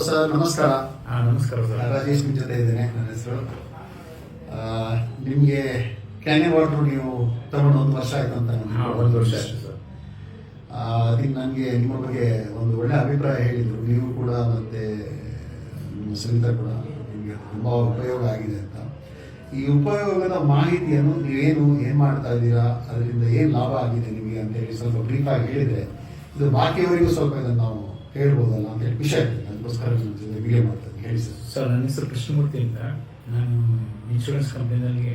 Sir, ನಮಸ್ಕಾರ. ನಮಸ್ಕಾರ sir. Rajesh ನಿಮ್ಮ ಜೊತೆ ಇದ್ದೇನೆ. ನನ್ನ ಹೆಸರು. ನಿಮಗೆ ಕ್ಯಾನೆ ವಾಟರ್ ನೀವು ತಗೊಂಡು 1 ವರ್ಷ ಆಯ್ತು ಅಂತ. 1 ವರ್ಷ ಆಯ್ತು ಸರ್. ಅದಕ್ಕೆ ನನಗೆ ನಿಮ್ಮ ಬಗ್ಗೆ ಒಂದು ಒಳ್ಳೆ ಅಭಿಪ್ರಾಯ ಹೇಳಿದರು. ನೀವು ಕೂಡ ಮತ್ತೆ ಸುನೀತಾ ಕೂಡ ನಿಮಗೆ ತುಂಬ ಉಪಯೋಗ ಆಗಿದೆ ಅಂತ. ಈ ಉಪಯೋಗದ ಮಾಹಿತಿಯನ್ನು ನೀವೇನು ಮಾಡ್ತಾ ಇದ್ದೀರಾ, ಅದರಿಂದ ಏನು ಲಾಭ ಆಗಿದೆ ನಿಮಗೆ ಅಂತೇಳಿ ಸ್ವಲ್ಪ ಬ್ರೀಫ್ ಆಗಿ ಹೇಳಿದರೆ ಇದು ಬಾಕಿಯವರಿಗೂ ಸ್ವಲ್ಪ ಇದನ್ನು ನಾವು ಹೇಳ್ಬೋದಲ್ಲ ಅಂತ ಹೇಳಿ ವಿಷಯ ಆಗ್ತದೆ. ಅದಕ್ಕೋಸ್ಕರ ವಿಡಿಯೋ ಮಾಡ್ತಾರೆ. ಹೇಳಿ ಸರ್. ಸರ್, ನನ್ನ ಹೆಸರು ಕೃಷ್ಣಮೂರ್ತಿ ಅಂತ. ನಾನು ಇನ್ಶೂರೆನ್ಸ್ ಕಂಪ್ನಿನಲ್ಲಿ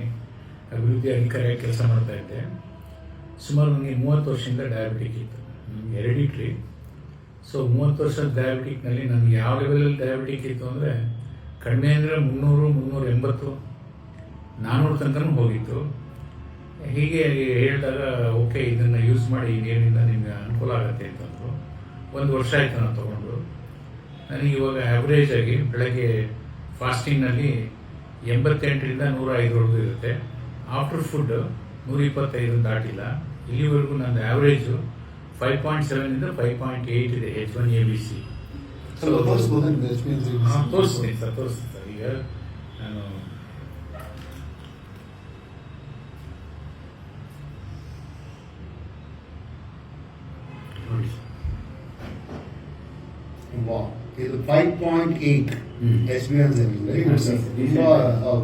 ಅಭಿವೃದ್ಧಿ ಅಧಿಕಾರಿಯಾಗಿ ಕೆಲಸ ಮಾಡ್ತಾ ಇದ್ದೆ. ಸುಮಾರು ನನಗೆ 30 ವರ್ಷದಿಂದ ಡಯಾಬಿಟಿಕ್ ಇತ್ತು. ನನಗೆ ಹೆರಿಡಿಟ್ರಿ. ಸೊ 30 ವರ್ಷದ ಡಯಾಬಿಟಿಕ್ನಲ್ಲಿ ನನಗೆ ಯಾವ ಲೆವೆಲಲ್ಲಿ ಡಯಾಬಿಟಿಕ್ ಇತ್ತು ಅಂದರೆ ಕಡಿಮೆ ಅಂದರೆ 300, 380, 400 ತನಕನೂ ಹೋಗಿತ್ತು. ಹೀಗೆ ಹೇಳಿದಾಗ ಓಕೆ ಇದನ್ನು ಯೂಸ್ ಮಾಡಿ ನೀರಿನಿಂದ ನಿಮಗೆ ಅನುಕೂಲ ಆಗುತ್ತೆ ಅಂತಂದರು. 1 ವರ್ಷ ಆಯಿತು ನಾನು ತೊಗೊಂಡು. ನನಗೆ ಇವಾಗ ಆ್ಯಾವ್ರೇಜ್ ಆಗಿ ಬೆಳಗ್ಗೆ ಫಾಸ್ಟಿಂಗ್ನಲ್ಲಿ 88ರಿಂದ 105ವರೆಗೂ ಇರುತ್ತೆ. After food 125 ದಾಟಿಲ್ಲ. ಇಲ್ಲಿವರೆಗೂ ನನ್ನ ಆ್ಯಾವ್ರೇಜು 5.7ಇಂದ 5.8 ಇದೆ H1ABC. ತೋರಿಸ್ತೀನಿ ಸರ್. ಈಗ ನಾನು ನೋಡಿ, ಇದು 5.8 HbA1c. Very good sir. ತುಂಬ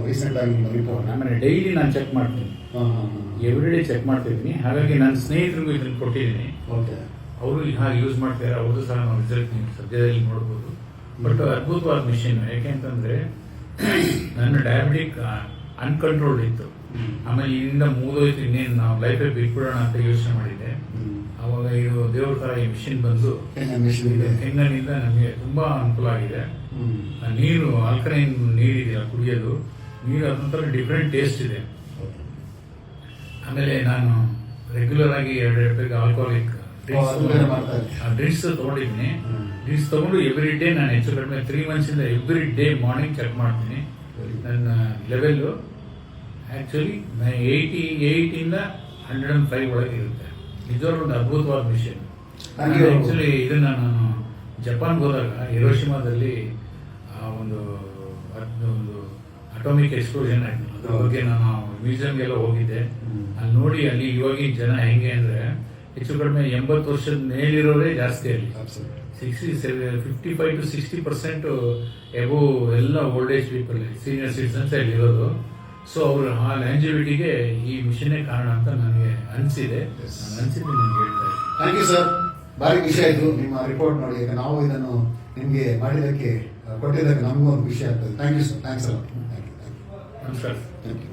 ರೀಸೆಂಟ್ ಆಗಿ ರಿಪೋರ್ಟ್. ಆಮೇಲೆ ಡೈಲಿ ನಾನು ಚೆಕ್ ಮಾಡ್ತೀನಿ. ಎವ್ರಿಡೇ ಚೆಕ್ ಮಾಡ್ತಿದ್ದೀನಿ. ಹಾಗಾಗಿ ನನ್ನ ಸ್ನೇಹಿತರಿಗೂ ಇದನ್ನು ಕೊಟ್ಟಿದ್ದೀನಿ. ಓಕೆ, ಅವರು ಹಾಗೆ ಯೂಸ್ ಮಾಡ್ತಾರೆ. ಅವ್ರದ್ದು ಸಹ ನಾವು ರಿಸಲ್ಟ್ ನೀವು ಸದ್ಯದಲ್ಲಿ ನೋಡ್ಬೋದು. ಬಟ್ ಅದ್ಭುತವಾದ ಮಿಷಿನ್. ಯಾಕೆಂತಂದರೆ ನನ್ನ ಡಯಾಬಿಟಿಕ್ ಅನ್ಕಂಟ್ರೋಲ್ಡ್ ಇತ್ತು. ಆಮೇಲೆ ಇಲ್ಲಿಂದ ಮುಗಿದೋಯ್ತು, ಇನ್ನೇನು ನಾವು ಲೈಫೇ ಬಿಟ್ಬಿಡೋಣ ಅಂತ ಯೋಚನೆ ಮಾಡಿದ್ದೆ. ಆವಾಗ ಇದು ದೇವ್ರ ಥರ ಈ ಮಿಷಿನ್ ಬಂದು ಕೆಂಗನಿಂದ ನಮಗೆ ತುಂಬ ಅನುಕೂಲ ಆಗಿದೆ. ನೀರು ಆಲ್ಕಲೈನ್ ನೀರಿದೆಯಲ್ಲ ಕುಡಿಯೋದು, ನೀರು ಅದೊಂಥರ ಡಿಫ್ರೆಂಟ್ ಟೇಸ್ಟ್ ಇದೆ. ಆಮೇಲೆ ನಾನು ರೆಗ್ಯುಲರ್ ಆಗಿ 2 ಪೇಗ್ ಆಲ್ಕೋಹಾಲಿಕ್ ಡ್ರಿಂಕ್ಸ್ ತೊಗೊಂಡಿದ್ದೀನಿ. ಡ್ರಿಂಕ್ಸ್ ತೊಗೊಂಡು ಎವ್ರಿ ಡೇ ನಾನು ಹೆಚ್ಚು ಕಡಿಮೆ 3 ಮಂತ್ಸಿಂದ ಎವ್ರಿ ಡೇ ಮಾರ್ನಿಂಗ್ ಚೆಕ್ ಮಾಡ್ತೀನಿ. ನನ್ನ ಲೆವೆಲ್ಲು ಆ್ಯಕ್ಚುಲಿ 88ಇಂದ 105 ಒಳಗೆ ಇರುತ್ತೆ. ನಿಜವಾಗ್ಲೂ ಒಂದು ಅದ್ಭುತವಾದ ಮಿಷನ್. ಆ್ಯಕ್ಚುಲಿ ಇದನ್ನು ನಾನು ಜಪಾನ್ಗೆ ಹೋದಾಗ ಹಿರೋಶಿಮಾದಲ್ಲಿ ಒಂದು ಅಟಾಮಿಕ್ ಎಕ್ಸ್ಪ್ಲೋಷನ್ ಆಯಿತು. ಅದ್ರ ಬಗ್ಗೆ ನಾನು ಮ್ಯೂಸಿಯಂಗೆಲ್ಲ ಹೋಗಿದ್ದೆ. ಅಲ್ಲಿ ನೋಡಿ ಅಲ್ಲಿ ಇವಾಗಿನ ಜನ ಹೆಂಗೆ ಅಂದರೆ ಹೆಚ್ಚು ಕಡಿಮೆ 80 ವರ್ಷದ ಮೇಲಿರೋರೇ ಜಾಸ್ತಿ. ಅಲ್ಲಿ 55 to 60% ಎಬೋ ಎಲ್ಲ old age people, senior citizens ಅಲ್ಲಿ ಇರೋದು. ಸೊ ಅವರು ಆ ಲ್ಯಾಂಜಿವಿಟಿಗೆ ಈ ಮಿಷನ್ನೇ ಕಾರಣ ಅಂತ ನನಗೆ ಅನಿಸಿದೆ. ನಾನು ನಿಮ್ಗೆ ಹೇಳ್ತಾ ಇದ್ದೀನಿ. Thank you sir. ಭಾರಿ ವಿಷಯ ಆಯಿತು ನಿಮ್ಮ ರಿಪೋರ್ಟ್ ನೋಡಿ. ನಾವು ಇದನ್ನು ನಿಮಗೆ ಮಾಡಿದ್ದಕ್ಕೆ ಕೊಟ್ಟಿದ್ದಕ್ಕೆ ನಮಗೂ ಒಂದು ವಿಷಯ ಆಗ್ತದೆ. Thank you sir. ಥ್ಯಾಂಕ್ಸ್ ಅಲ್ಲ. ನಮಸ್ಕಾರ. Thank you.